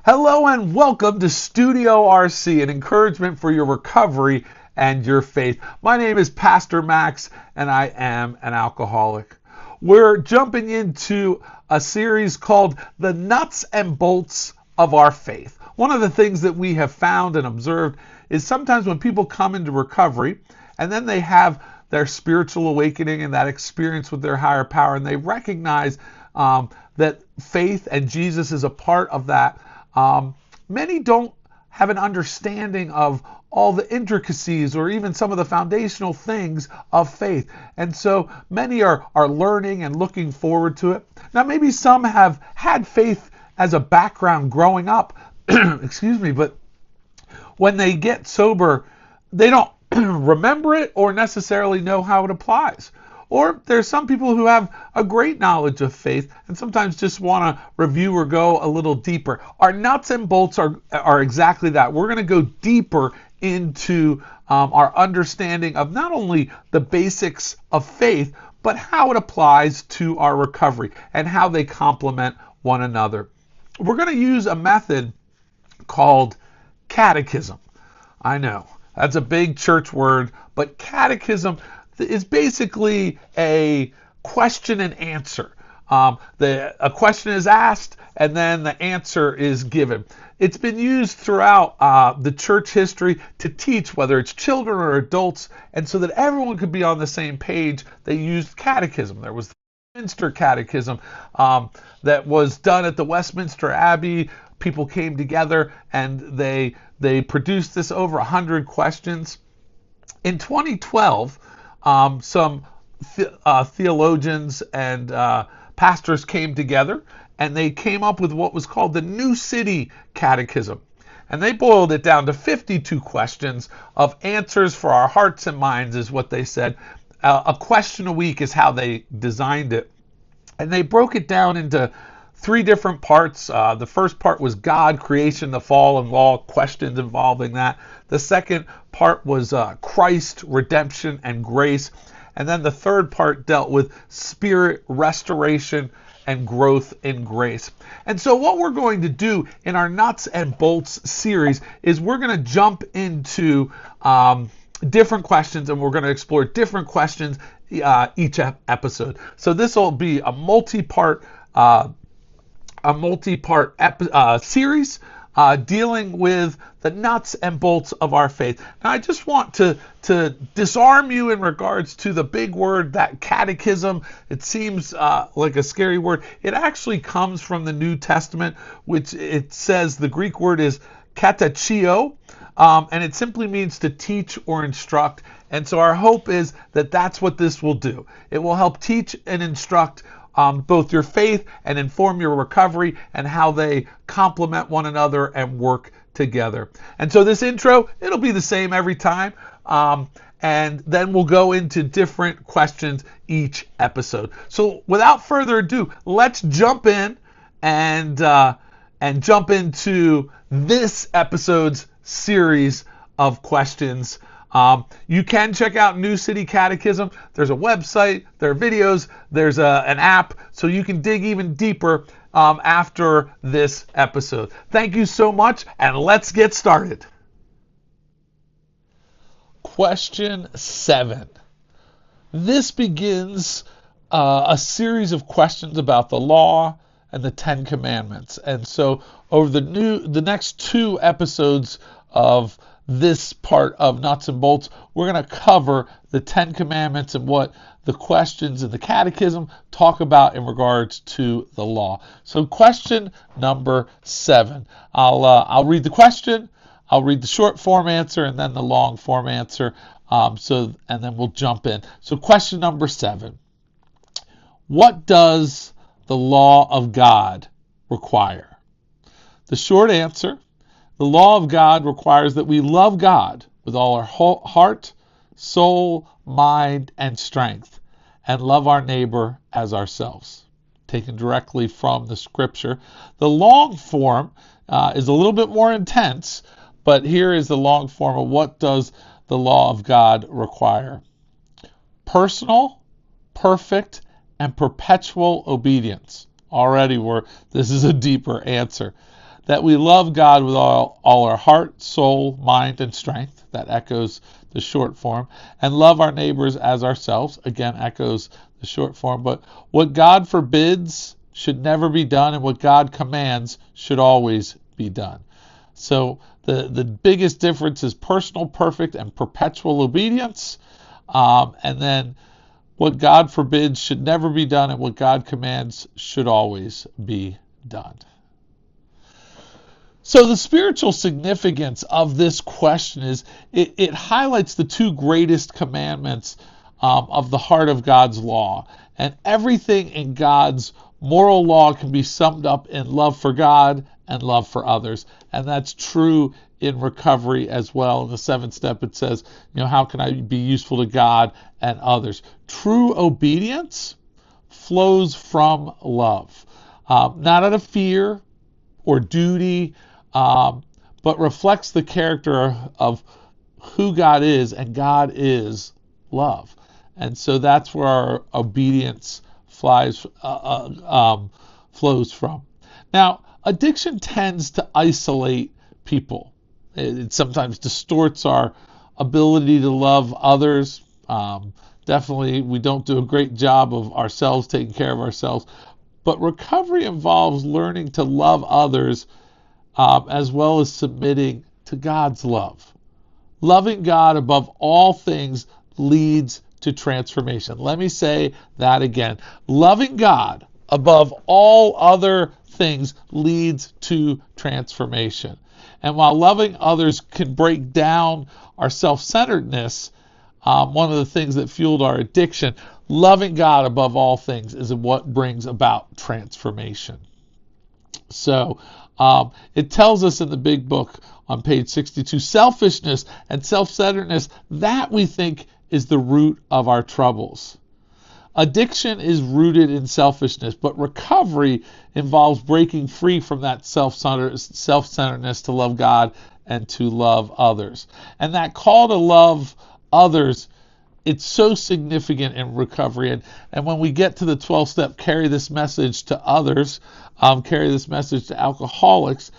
Hello and welcome to Studio RC, an encouragement for your recovery and your faith. My name is Pastor Max and I am an alcoholic. We're jumping into a series called The Nuts and Bolts of Our Faith. One of the things that we have found and observed is sometimes when people come into recovery and then they have their spiritual awakening and that experience with their higher power, and they recognize that faith and Jesus is a part of that. Many don't have an understanding of all the intricacies or even some of the foundational things of faith. And so many are learning and looking forward to it. Now, maybe some have had faith as a background growing up, but when they get sober, they don't remember it or necessarily know how it applies. Or there's some people who have a great knowledge of faith and sometimes just want to review or go a little deeper. Our nuts and bolts are exactly that. We're going to go deeper into our understanding of not only the basics of faith, but how it applies to our recovery and how they complement one another. We're going to use a method called catechism. I know, that's a big church word, but catechism is basically a question and answer. A question is asked and then the answer is given. It's been used throughout the church history to teach whether it's children or adults, and so that everyone could be on the same page, they used catechism. There was the Westminster Catechism that was done at the Westminster Abbey. People came together and they produced this over 100 questions. In 2012, some theologians and pastors came together and they came up with what was called the New City Catechism. And they boiled it down to 52 questions of answers for our hearts and minds, is what they said. A question a week is how they designed it. And they broke it down into three different parts. The first part was God, creation, the fall, and law, questions involving that. The second part was Christ, redemption, and grace. And then the third part dealt with spirit, restoration, and growth in grace. And so what we're going to do in our Nuts and Bolts series is we're going to jump into different questions, and we're going to explore different questions each episode. So this will be a multi-part series dealing with the nuts and bolts of our faith. Now, I just want to disarm you in regards to the big word, that catechism. It seems like a scary word. It actually comes from the New Testament, which it says the Greek word is katecheo, and it simply means to teach or instruct. And so our hope is that that's what this will do. It will help teach and instruct both your faith and inform your recovery and how they complement one another and work together. And so this intro, it'll be the same every time. And then we'll go into different questions each episode. So without further ado, let's jump in and jump into this episode's series of questions. You can check out New City Catechism. There's a website, there are videos, there's an app, so you can dig even deeper after this episode. Thank you so much, and let's get started. Question 7. This begins a series of questions about the law and the Ten Commandments. And so over the next 2 episodes of this part of Nuts and Bolts, we're going to cover the Ten Commandments and what the questions in the Catechism talk about in regards to the law. So question number 7. I'll read the question, I'll read the short form answer, and then the long form answer. And then we'll jump in. So question number 7. What does the law of God require? The short answer: the law of God requires that we love God with all our heart, soul, mind, and strength, and love our neighbor as ourselves. Taken directly from the scripture. The long form is a little bit more intense, but here is the long form of what does the law of God require. Personal, perfect, and perpetual obedience. Already this is a deeper answer. that we love God with all our heart, soul, mind, and strength. That echoes the short form. And love our neighbors as ourselves. Again, echoes the short form. But what God forbids should never be done, and what God commands should always be done. So the biggest difference is personal, perfect, and perpetual obedience. And then what God forbids should never be done, and what God commands should always be done. So the spiritual significance of this question is it highlights the two greatest commandments of the heart of God's law. And everything in God's moral law can be summed up in love for God and love for others. And that's true in recovery as well. In the 7th step, it says, how can I be useful to God and others? True obedience flows from love, not out of fear or duty, but reflects the character of who God is, and God is love. And so that's where our obedience flows from. Now, addiction tends to isolate people. It sometimes distorts our ability to love others. Definitely, we don't do a great job of ourselves, taking care of ourselves. But recovery involves learning to love others as well as submitting to God's love. Loving God above all things leads to transformation. Let me say that again. Loving God above all other things leads to transformation. And while loving others can break down our self-centeredness, one of the things that fueled our addiction, loving God above all things is what brings about transformation. So it tells us in the big book on page 62, selfishness and self-centeredness, that we think is the root of our troubles. Addiction is rooted in selfishness, but recovery involves breaking free from that self-centeredness to love God and to love others. And that call to love others, it's so significant in recovery. And when we get to the 12th step, carry this message to others, carry this message to alcoholics,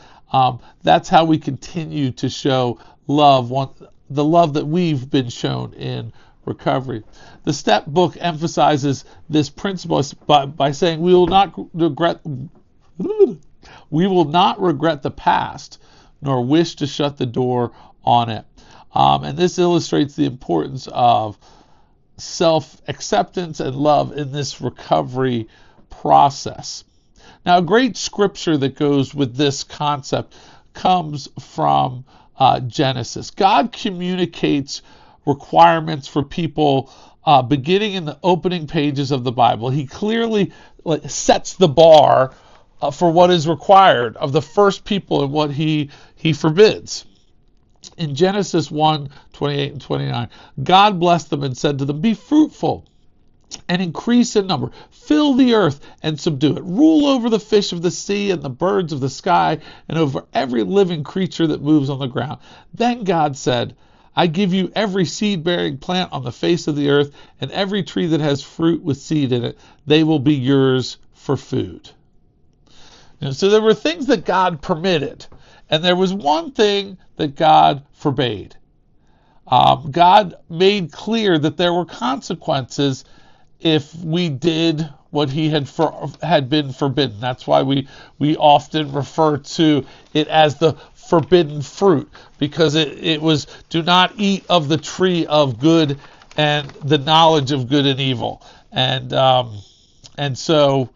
that's how we continue to show love, the love that we've been shown in recovery. The step book emphasizes this principle by saying we will not regret the past, nor wish to shut the door on it. And this illustrates the importance of self-acceptance and love in this recovery process. Now, a great scripture that goes with this concept comes from Genesis. God communicates requirements for people beginning in the opening pages of the Bible. He clearly sets the bar for what is required of the first people and what he forbids. In Genesis 1:28 and 29, God blessed them and said to them, "Be fruitful and increase in number. Fill the earth and subdue it. Rule over the fish of the sea and the birds of the sky and over every living creature that moves on the ground." Then God said, "I give you every seed-bearing plant on the face of the earth and every tree that has fruit with seed in it. They will be yours for food." So there were things that God permitted, and there was one thing that God forbade. God made clear that there were consequences if we did what he had been forbidden. That's why we often refer to it as the forbidden fruit, because it was, do not eat of the tree of good and the knowledge of good and evil. And so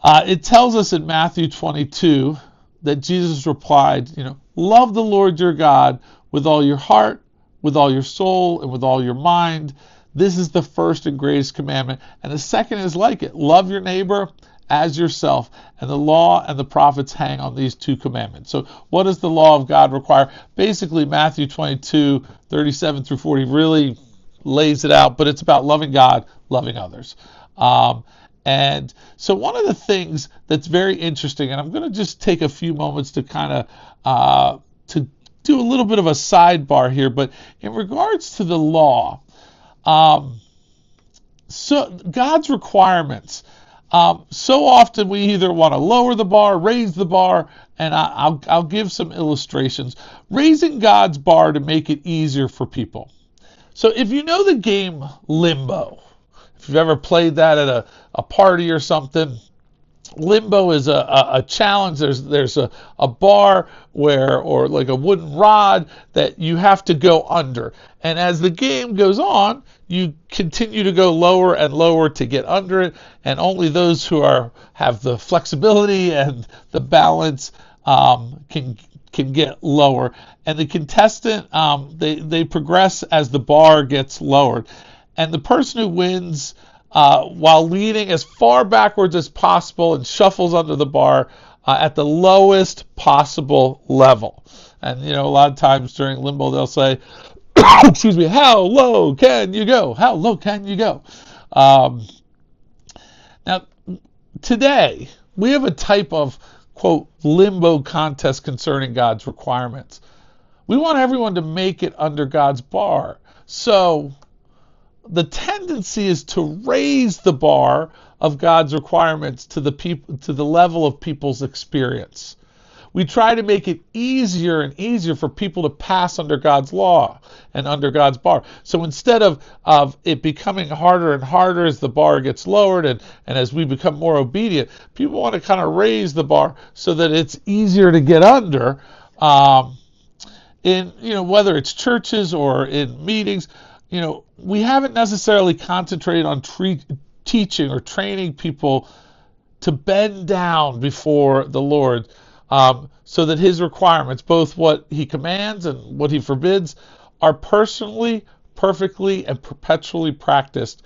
it tells us in Matthew 22 that Jesus replied, love the Lord your God with all your heart, with all your soul, and with all your mind. This is the first and greatest commandment. And the second is like it. Love your neighbor as yourself. And the law and the prophets hang on these two commandments. So what does the law of God require? Basically, Matthew 22:37 through 40 really lays it out, but it's about loving God, loving others. And so one of the things that's very interesting, and I'm going to just take a few moments to kind of to do a little bit of a sidebar here, but in regards to the law, so God's requirements, So often we either want to lower the bar, raise the bar, and I'll give some illustrations. Raising God's bar to make it easier for people. So if you know the game Limbo, if you've ever played that at a party or something, Limbo is a challenge. There's a bar where, or like a wooden rod that you have to go under. And as the game goes on, you continue to go lower and lower to get under it. And only those who have the flexibility and the balance can get lower. And the contestant, they progress as the bar gets lowered. And the person who wins, while leaning as far backwards as possible and shuffles under the bar at the lowest possible level. And, a lot of times during Limbo, they'll say, excuse me, how low can you go? How low can you go? Now, today, we have a type of, quote, limbo contest concerning God's requirements. We want everyone to make it under God's bar. So the tendency is to raise the bar of God's requirements to the level of people's experience. We try to make it easier and easier for people to pass under God's law and under God's bar. So instead of it becoming harder and harder as the bar gets lowered and as we become more obedient, people want to kind of raise the bar so that it's easier to get under. In whether it's churches or in meetings, we haven't necessarily concentrated on teaching or training people to bend down before the Lord, so that his requirements, both what he commands and what he forbids, are personally, perfectly, and perpetually practiced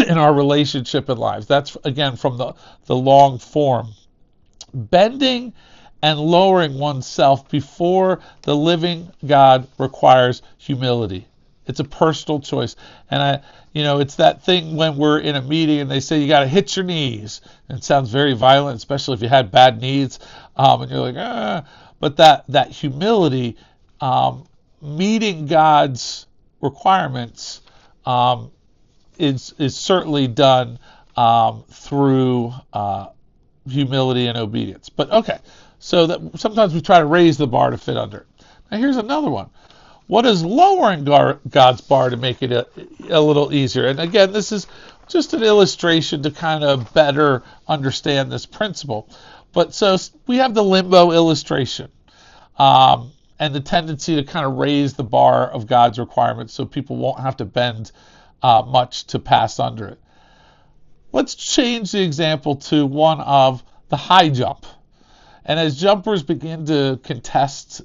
in our relationship and lives. That's, again, from the long form. Bending and lowering oneself before the living God requires humility. It's a personal choice. And it's that thing when we're in a meeting and they say you got to hit your knees. And it sounds very violent, especially if you had bad knees. And you're like, But that humility, meeting God's requirements, is certainly done through humility and obedience. But okay, so that sometimes we try to raise the bar to fit under it. Now here's another one. What is lowering God's bar to make it a little easier? And again, this is just an illustration to kind of better understand this principle. But so we have the limbo illustration, and the tendency to kind of raise the bar of God's requirements so people won't have to bend much to pass under it. Let's change the example to one of the high jump. And as jumpers begin to contest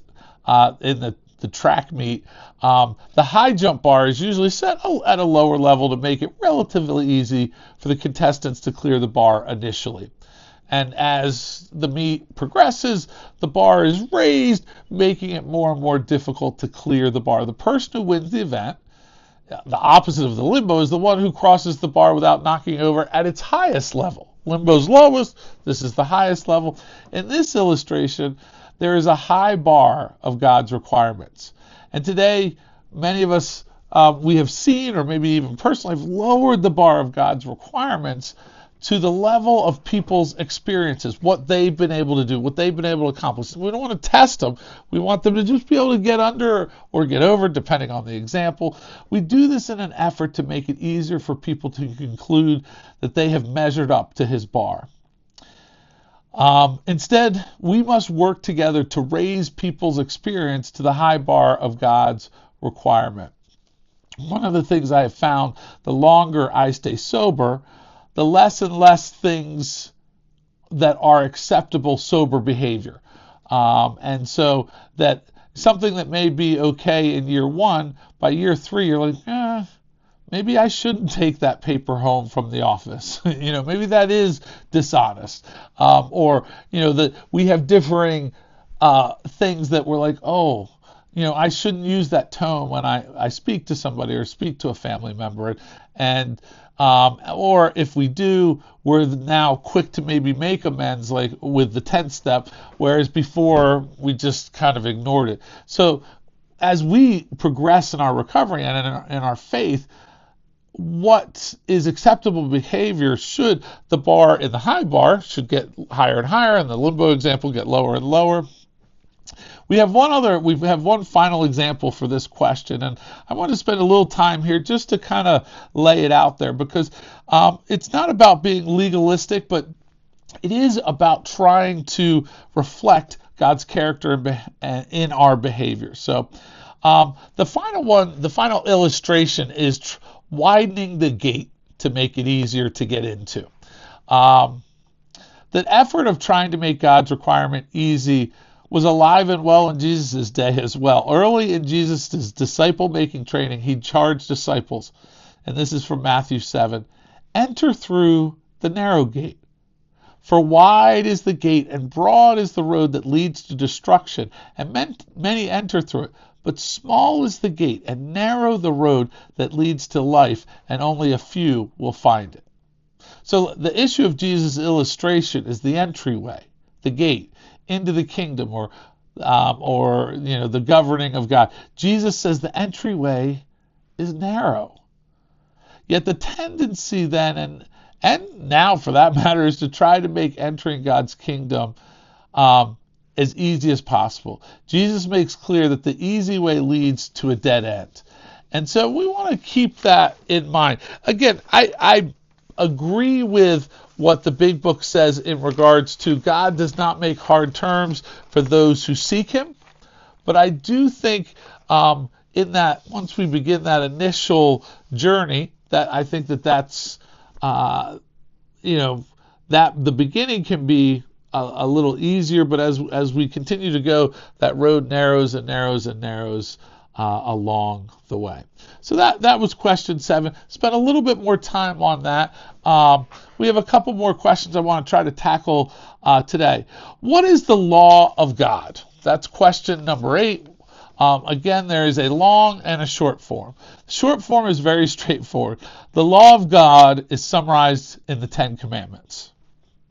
in the track meet, the high jump bar is usually set at a lower level to make it relatively easy for the contestants to clear the bar initially. And as the meet progresses, the bar is raised, making it more and more difficult to clear the bar. The person who wins the event, the opposite of the limbo, is the one who crosses the bar without knocking over at its highest level. Limbo's lowest, this is the highest level. In this illustration, there is a high bar of God's requirements. And today, many of us, we have seen, or maybe even personally, have lowered the bar of God's requirements to the level of people's experiences, what they've been able to do, what they've been able to accomplish. We don't want to test them. We want them to just be able to get under or get over, depending on the example. We do this in an effort to make it easier for people to conclude that they have measured up to his bar. Instead, we must work together to raise people's experience to the high bar of God's requirement. One of the things I have found, the longer I stay sober, the less and less things that are acceptable sober behavior. And so that something that may be okay in year one, by year three, you're like, maybe I shouldn't take that paper home from the office. Maybe that is dishonest. Or that we have differing things that we're like, I shouldn't use that tone when I speak to somebody or speak to a family member. Or if we do, we're now quick to maybe make amends, like with the 10th step, whereas before we just kind of ignored it. So as we progress in our recovery and in our faith, what is acceptable behavior should the bar in the high bar should get higher and higher, and the limbo example get lower and lower. We have one final example for this question, and I want to spend a little time here just to kind of lay it out there, because it's not about being legalistic, but it is about trying to reflect God's character in our behavior. So the final illustration is widening the gate to make it easier to get into. The effort of trying to make God's requirement easy was alive and well in Jesus' day as well. Early in Jesus' disciple-making training, he charged disciples, and this is from Matthew 7, enter through the narrow gate. For wide is the gate and broad is the road that leads to destruction, and many enter through it. But small is the gate and narrow the road that leads to life, and only a few will find it. So the issue of Jesus' illustration is the entryway, the gate into the kingdom, or the governing of God. Jesus says the entryway is narrow. Yet the tendency then, and now for that matter, is to try to make entering God's kingdom as easy as possible. Jesus makes clear that the easy way leads to a dead end. And so we want to keep that in mind. Again, I agree with what the big book says in regards to God does not make hard terms for those who seek him. But I do think in that once we begin that initial journey, that I think that's that the beginning can be a little easier, but as we continue to go, that road narrows and narrows and narrows along the way. So that was question 7. Spent a little bit more time on that. We have a couple more questions I want to try to tackle today. What is the law of God? That's question number 8. Again, there is a long and a short form. The short form is very straightforward. The law of God is summarized in the 10 Commandments.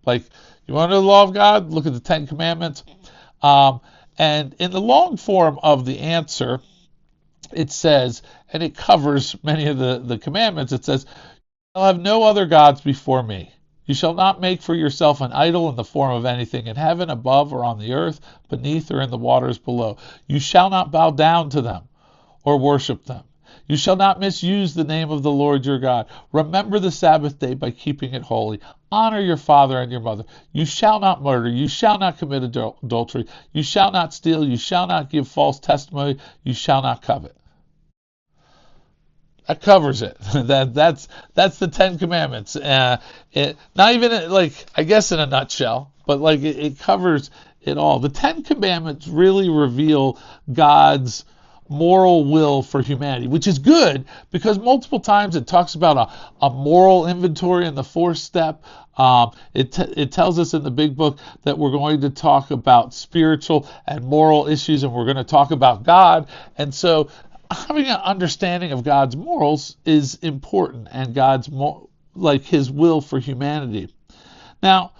Like, you want to know the law of God? Look at the 10 Commandments. And in the long form of the answer, it says, and it covers many of the commandments, it says, "You shall have no other gods before me. You shall not make for yourself an idol in the form of anything in heaven, above, or on the earth, beneath, or in the waters below. You shall not bow down to them or worship them. You shall not misuse the name of the Lord your God. Remember the Sabbath day by keeping it holy. Honor your father and your mother. You shall not murder. You shall not commit adultery. You shall not steal. You shall not give false testimony. You shall not covet." That covers it. That's the 10 Commandments. Not even I guess in a nutshell, but it covers it all. The 10 Commandments really reveal God's moral will for humanity, which is good because multiple times it talks about a moral inventory in the 4th step. It tells us in the big book that we're going to talk about spiritual and moral issues, and we're going to talk about God. And so having an understanding of God's morals is important, and God's his will for humanity. Now,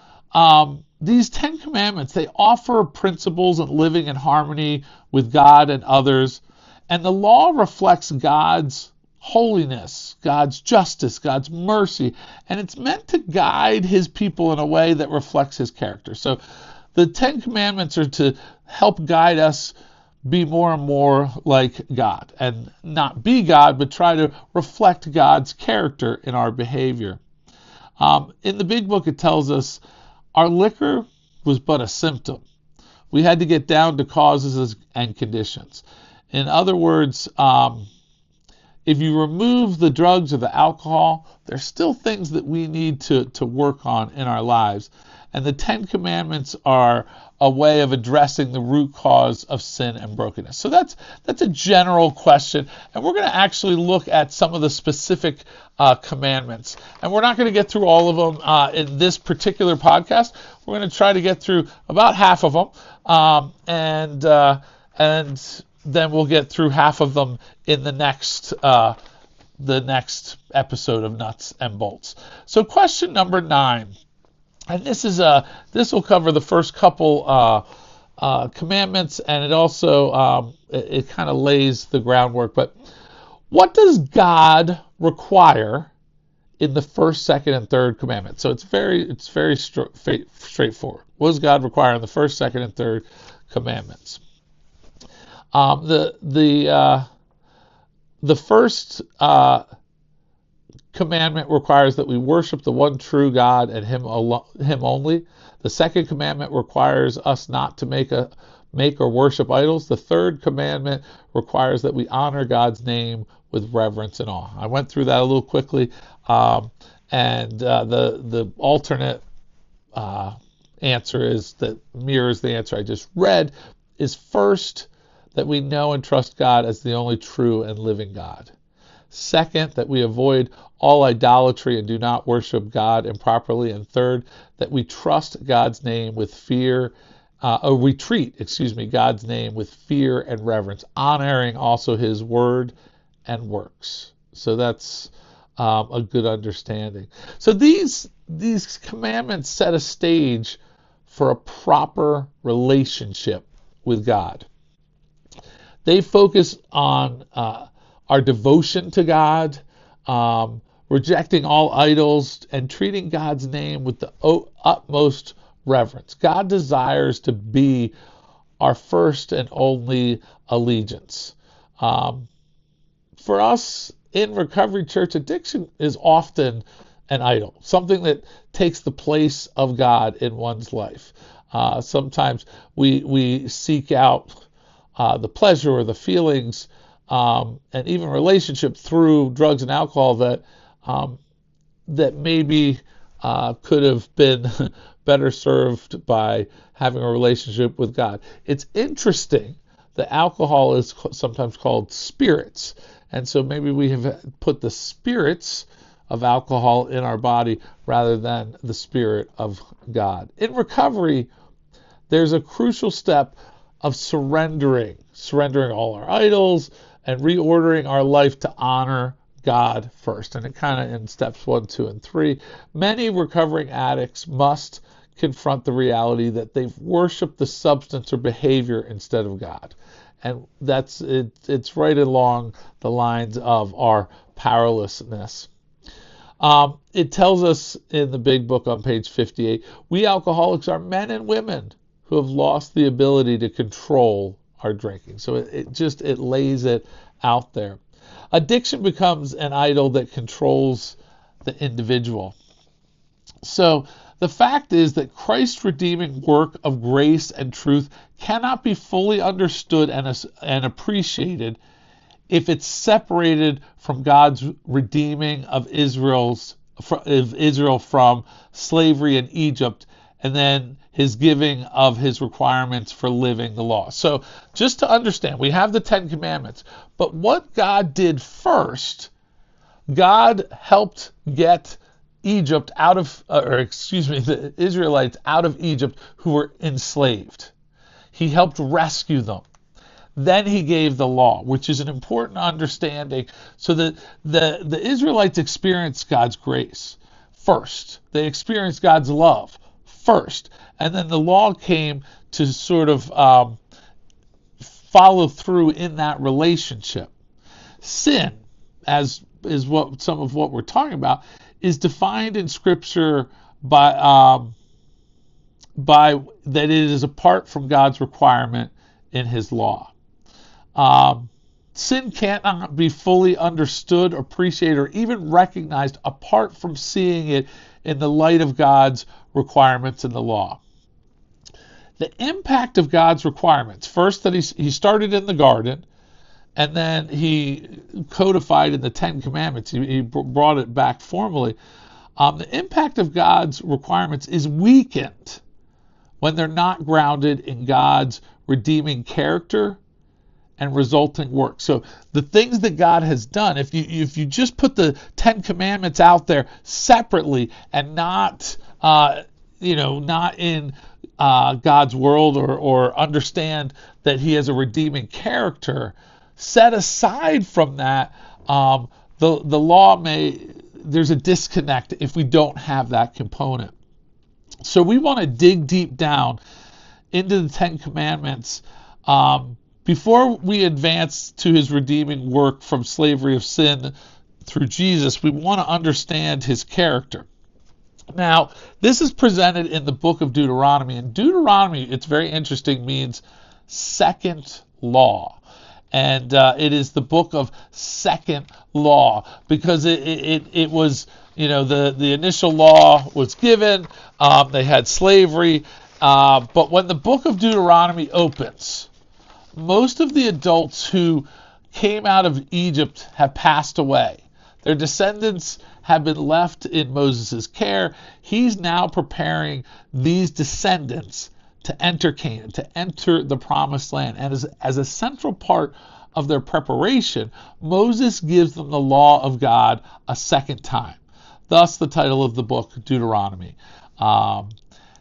these 10 Commandments, they offer principles of living in harmony with God and others, and the law reflects God's holiness, God's justice, God's mercy, and it's meant to guide his people in a way that reflects his character. So the 10 Commandments are to help guide us be more and more like God, and not be God, but try to reflect God's character in our behavior. In the big book, it tells us our liquor was but a symptom. We had to get down to causes and conditions. In other words, if you remove the drugs or the alcohol, there's still things that we need to work on in our lives. And the 10 Commandments are a way of addressing the root cause of sin and brokenness. So that's a general question. And we're going to actually look at some of the specific commandments. And we're not going to get through all of them in this particular podcast. We're going to try to get through about half of them. And then we'll get through half of them in the next episode of Nuts and Bolts. So question number 9. And this will cover the first couple commandments, and it also it kind of lays the groundwork. But What does God require in the first, second, and third commandment? So it's very straightforward. What does God require in the first, second, and third commandments? The first commandment requires that we worship the one true God and Him only. The second commandment requires us not to make or worship idols. The third commandment requires that we honor God's name with reverence and awe. I went through that a little quickly, and the alternate answer is that mirrors the answer I just read, is first that we know and trust God as the only true and living God. Second, that we avoid all idolatry and do not worship God improperly. And third, that we trust God's name with fear, we treat God's name with fear and reverence, honoring also His word and works. So that's a good understanding. So these commandments set a stage for a proper relationship with God. They focus on our devotion to God, rejecting all idols, and treating God's name with the utmost reverence. God desires to be our first and only allegiance. For us in Recovery Church, addiction is often an idol, something that takes the place of God in one's life. Sometimes we seek out the pleasure or the feelings and even relationship through drugs and alcohol that maybe could have been better served by having a relationship with God. It's interesting that alcohol is sometimes called spirits, and so maybe we have put the spirits of alcohol in our body rather than the Spirit of God. In recovery, there's a crucial step of surrendering all our idols and reordering our life to honor God first. And it kind of in steps 1, 2, and 3. Many recovering addicts must confront the reality that they've worshiped the substance or behavior instead of God. And that's it. It's right along the lines of our powerlessness. It tells us in the big book on page 58, we alcoholics are men and women who have lost the ability to control our drinking. So it lays it out there. Addiction becomes an idol that controls the individual. So the fact is that Christ's redeeming work of grace and truth cannot be fully understood and appreciated if it's separated from God's redeeming of Israel from slavery in Egypt, and then His giving of His requirements for living the law. So just to understand, we have the 10 commandments, but what God did first, God helped get the Israelites out of Egypt who were enslaved. He helped rescue them. Then He gave the law, which is an important understanding, so that the Israelites experienced God's grace first. They experienced God's love first. And then the law came to sort of follow through in that relationship. Sin, as is what some of what we're talking about, is defined in Scripture by that it is apart from God's requirement in His law. Sin cannot be fully understood, appreciated, or even recognized apart from seeing it in the light of God's requirements in the law. The impact of God's requirements, first that he started in the garden, and then He codified in the 10 Commandments. He brought it back formally. The impact of God's requirements is weakened when they're not grounded in God's redeeming character and resulting work. So the things that God has done, if you just put the 10 Commandments out there separately and not in God's world or understand that He has a redeeming character, set aside from that, the law there's a disconnect if we don't have that component. So we want to dig deep down into the 10 Commandments before we advance to his redeeming work from slavery of sin through Jesus, we want to understand his character. Now, this is presented in the book of Deuteronomy, and Deuteronomy, it's very interesting, means second law. And it is the book of second law, because it was, the initial law was given, they had slavery, but when the book of Deuteronomy opens, most of the adults who came out of Egypt have passed away. Their descendants have been left in Moses' care. He's now preparing these descendants to enter Canaan, to enter the promised land. And as a central part of their preparation, Moses gives them the law of God a second time. Thus the title of the book, Deuteronomy.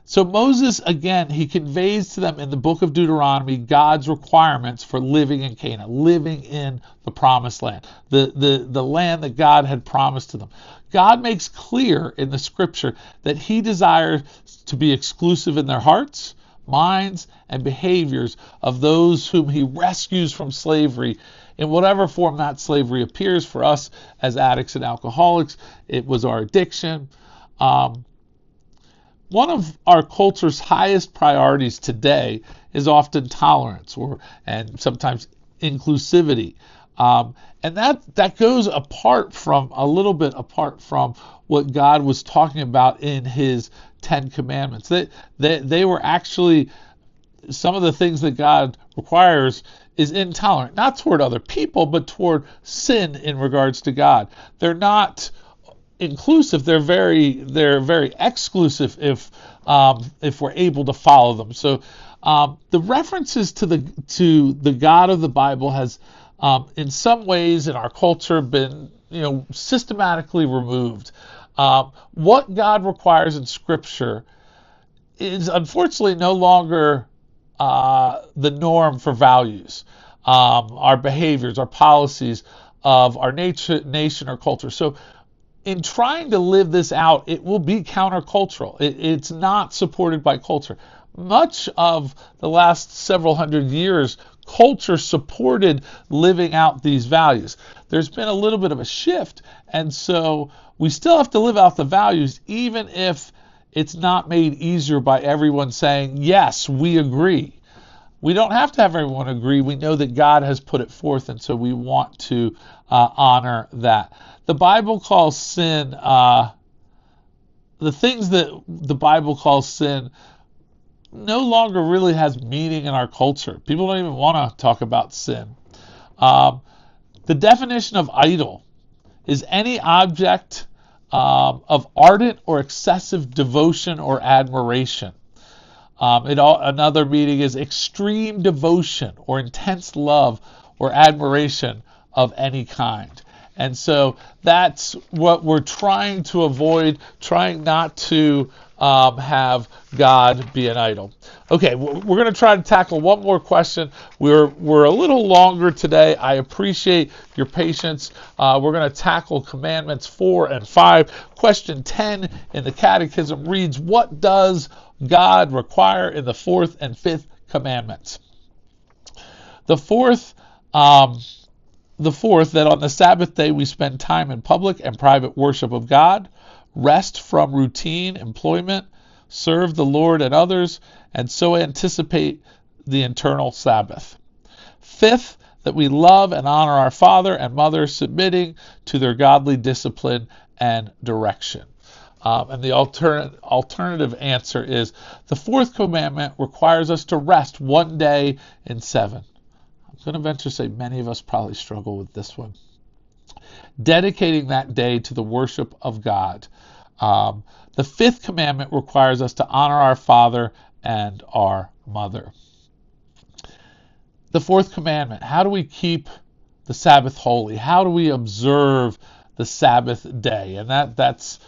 So Moses, again, he conveys to them in the book of Deuteronomy God's requirements for living in Canaan, living in the promised land, the land that God had promised to them. God makes clear in the scripture that he desires to be exclusive in their hearts, minds, and behaviors of those whom he rescues from slavery in whatever form that slavery appears. For us as addicts and alcoholics, it was our addiction. One of our culture's highest priorities today is often tolerance and sometimes inclusivity. And that goes a little bit apart from what God was talking about in his 10 commandments. They were actually, some of the things that God requires is intolerant, not toward other people, but toward sin in regards to God. They're not inclusive, they're very exclusive if we're able to follow them. So the references to the God of the Bible has in some ways in our culture been systematically removed. What God requires in Scripture is unfortunately no longer the norm for values, our behaviors, our policies of our nation or culture. So in trying to live this out, it will be countercultural. It's not supported by culture. Much of the last several hundred years, culture supported living out these values. There's been a little bit of a shift, and so we still have to live out the values, even if it's not made easier by everyone saying, yes, we agree. We don't have to have everyone agree. We know that God has put it forth, and so we want to honor that. The Bible calls sin, the things that the Bible calls sin no longer really has meaning in our culture. People don't even want to talk about sin. The definition of idol is any object of ardent or excessive devotion or admiration. Another meaning is extreme devotion or intense love or admiration of any kind. And so that's what we're trying to avoid, trying not to have God be an idol. Okay, we're going to try to tackle one more question. We're a little longer today. I appreciate your patience. We're going to tackle commandments 4 and 5. Question 10 in the Catechism reads, what does God require in the 4th and 5th commandments? The fourth, that on the Sabbath day we spend time in public and private worship of God, rest from routine employment, serve the Lord and others, and so anticipate the eternal Sabbath. 5th, that we love and honor our father and mother, submitting to their godly discipline and direction. And the alternative answer is the 4th commandment requires us to rest one day in 7. I'm going to venture to say many of us probably struggle with this one. Dedicating that day to the worship of God. The 5th commandment requires us to honor our father and our mother. The 4th commandment, how do we keep the Sabbath holy? How do we observe the Sabbath day? And that's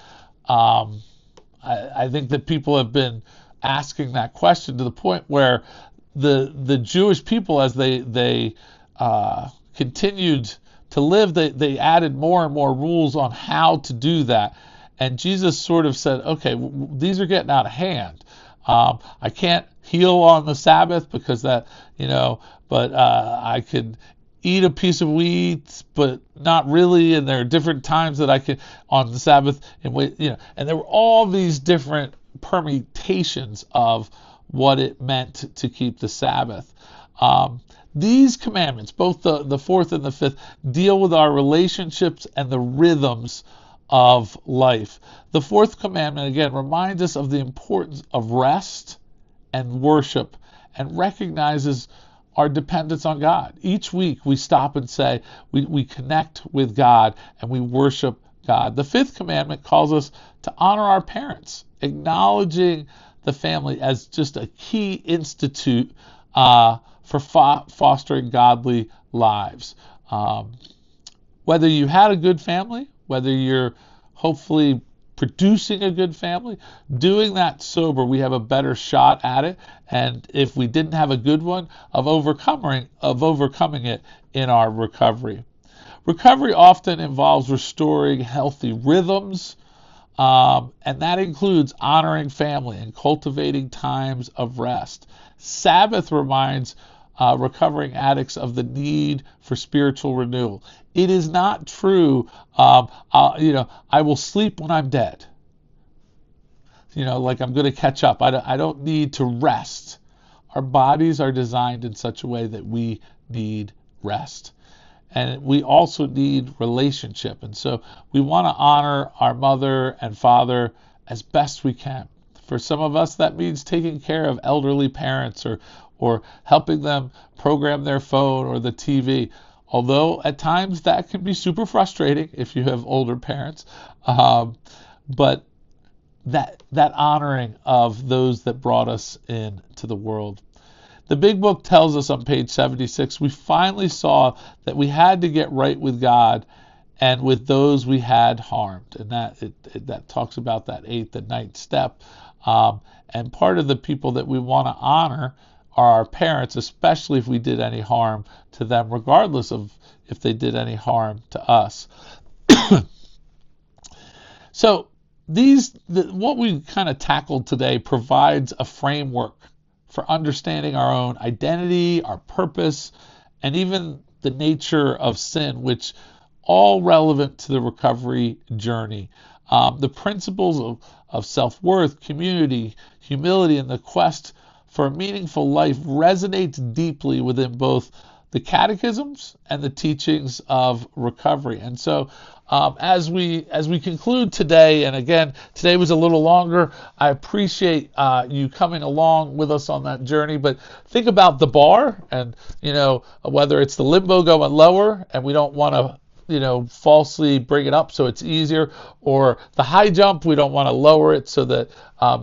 I think that people have been asking that question to the point where the Jewish people, as they continued to live, they added more and more rules on how to do that. And Jesus sort of said, okay, these are getting out of hand. I can't heal on the Sabbath because that, but I could eat a piece of wheat, but not really. And there are different times that I could on the Sabbath, and there were all these different permutations of what it meant to keep the Sabbath. These commandments, both the fourth and the fifth, deal with our relationships and the rhythms of life. The fourth commandment, again, reminds us of the importance of rest and worship and recognizes our dependence on God. Each week we stop and say, we connect with God and we worship God. The fifth commandment calls us to honor our parents, acknowledging the family as just a key institute for fostering godly lives. Whether you had a good family, whether you're hopefully producing a good family, doing that sober, we have a better shot at it. And if we didn't have a good one, of overcoming it in our recovery. Recovery often involves restoring healthy rhythms, and that includes honoring family and cultivating times of rest. Sabbath reminds recovering addicts of the need for spiritual renewal. It is not true, I will sleep when I'm dead. Like I'm going to catch up. I don't need to rest. Our bodies are designed in such a way that we need rest. And we also need relationship. And so we want to honor our mother and father as best we can. For some of us, that means taking care of elderly parents or helping them program their phone or the TV. Although at times that can be super frustrating if you have older parents. But that honoring of those that brought us into the world. The Big Book tells us on page 76, we finally saw that we had to get right with God and with those we had harmed. And that talks about that 8th and 9th step. And part of the people that we want to honor are our parents, especially if we did any harm to them, regardless of if they did any harm to us. So what we kind of tackled today provides a framework for understanding our own identity, our purpose, and even the nature of sin, which all relevant to the recovery journey. The principles of self-worth, community, humility, and the quest for a meaningful life resonates deeply within both the catechisms and the teachings of recovery. And so as we conclude today, and again, today was a little longer, I appreciate you coming along with us on that journey, but think about the bar and, whether it's the limbo going lower and we don't want to falsely bring it up so it's easier, or the high jump, we don't want to lower it so that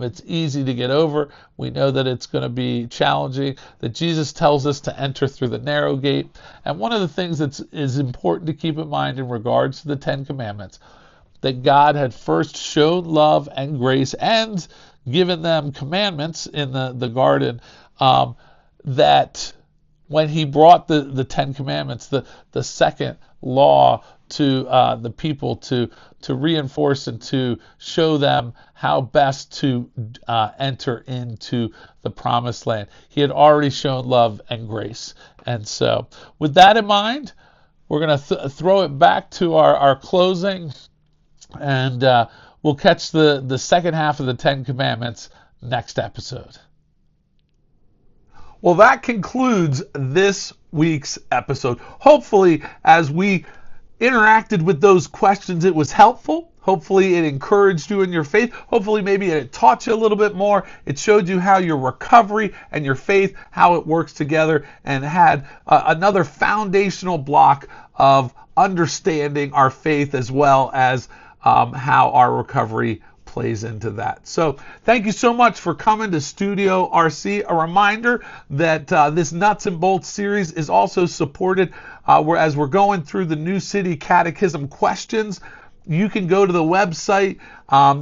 it's easy to get over. We know that it's going to be challenging, that Jesus tells us to enter through the narrow gate. And one of the things that is important to keep in mind in regards to the 10 Commandments, that God had first shown love and grace and given them commandments in the garden, that when he brought the 10 Commandments, the second law to the people to reinforce and to show them how best to enter into the promised land. He had already shown love and grace. And so with that in mind, we're going to throw it back to our closing, and we'll catch the second half of the 10 Commandments next episode. Well, that concludes this week's episode. Hopefully, as we interacted with those questions, it was helpful. Hopefully, it encouraged you in your faith. Hopefully, maybe it taught you a little bit more. It showed you how your recovery and your faith, how it works together, and had another foundational block of understanding our faith as well as how our recovery plays into that. So thank you so much for coming to Studio RC. A reminder that this Nuts and Bolts series is also supported as we're going through the New City Catechism questions. You can go to the website.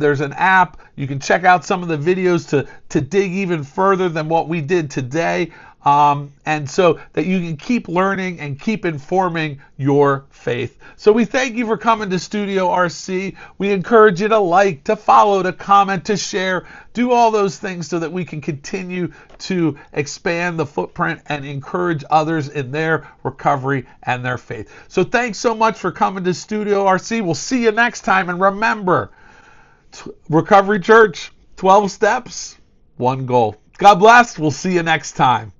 There's an app. You can check out some of the videos to dig even further than what we did today. and so that you can keep learning and keep informing your faith. So we thank you for coming to Studio RC. We encourage you to like, to follow, to comment, to share, do all those things so that we can continue to expand the footprint and encourage others in their recovery and their faith. So thanks so much for coming to Studio RC. We'll see you next time. And remember, Recovery Church, 12 steps, one goal. God bless. We'll see you next time.